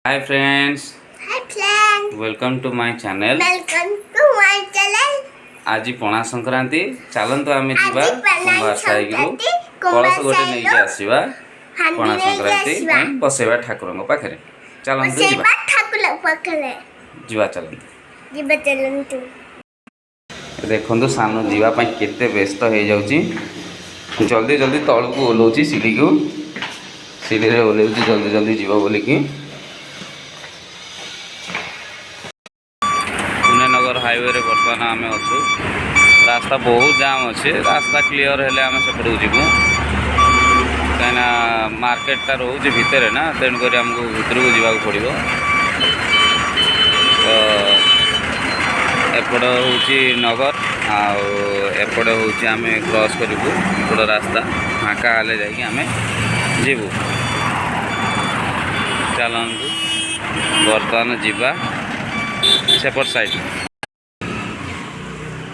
Hi friends, Hi friends, welcome to my channel. welcome to my channel. आज पणा संक्रांति चलतु आम जीवा कुंभार साइरु कुंभार कलश गोटे नहीं आसवा पणा नेइके संक्रांति आसिबा। बसैबा ठाकुर पाखे चलतु जीवा ठाकुर पाखरे जीवा चलतु देखो सानू जीवाई केते व्यस्त हो जाऊँगी जल्दी जल्दी तौल को ओह्लाऊँ सीढ़ी को सीढ़ी में ओह्लाऊँ जल्दी जल्दी जीव बोलिकी पुण्यनगर हाईवे रे बर्तमान आम अच्छु रास्ता बहुत जाम अच्छे रास्ता क्लीयर हेले आम सेपटू जीवु कहीं मार्केटा रोचे भितर ना तेणुक आमको भितर को जावाक पड़ो तो एपट हूँ नगर आएपट हूँ आम क्रॉस करूँ एपट रास्ता फाँका हेले जाकि आम जीवु चलतु बर्तमान जीवा सेपट साइड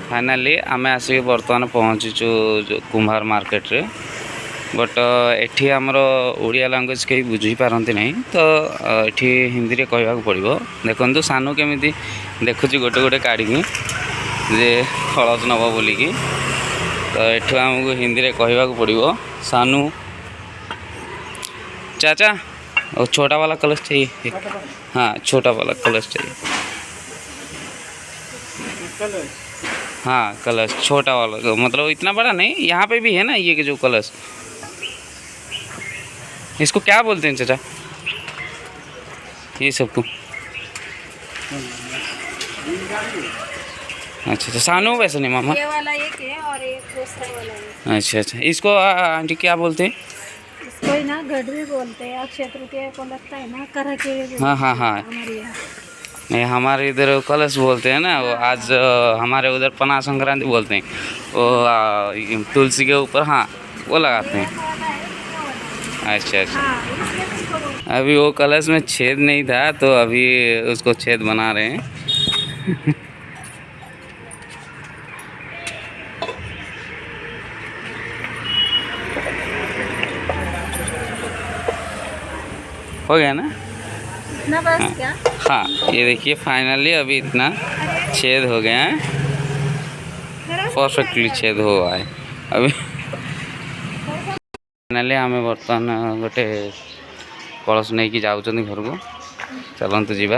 फाइनाली आम आसिक बर्तमान पहुँचीचु कुंभार मार्केट रे बट एठी आमर ओडिया लैंग्वेज कहीं बुझी पारती नहीं तो एठी हिंदी रे कहवा पड़ो देखु सानू केमी देखुची गोटे गोटे काढ़ी जे कलश नब बोलिकी तो एठू आमको हिंदी रे कहवा पड़ो सानू चाचा और छोटा वाला कलश चाहिए हाँ छोटा वाला कलश चाहिए हाँ कलश छोटा वाला मतलब इतना बड़ा नहीं यहाँ पे भी है ना ये कि जो कलश इसको क्या बोलते हैं चाचा ये सबको अच्छा सानू वैसे नहीं मामा ये वाला एक है और एक दूसरा वाला है। अच्छा इसको आंटी क्या बोलते हैं इसको ही ना गढ़वी बोलते हैं अक्षय तृतीया को लगता है ना करा के हाँ हमारे यहाँ नहीं हमारे इधर कलश बोलते हैं ना वो आज हमारे उधर पना संक्रांति बोलते हैं वो तुलसी के ऊपर हाँ वो लगाते हैं अच्छा अभी वो कलश में छेद नहीं था तो अभी उसको छेद बना रहे हैं हो गया ना इतना बस क्या हाँ ये देखिए फाइनली अभी इतना छेद हो गया है परफेक्टली छेद हुआ है अभी फाइनली आम बर्तमान गोटे कलश नहीं कि जाऊँ घर को चलतु जीवा।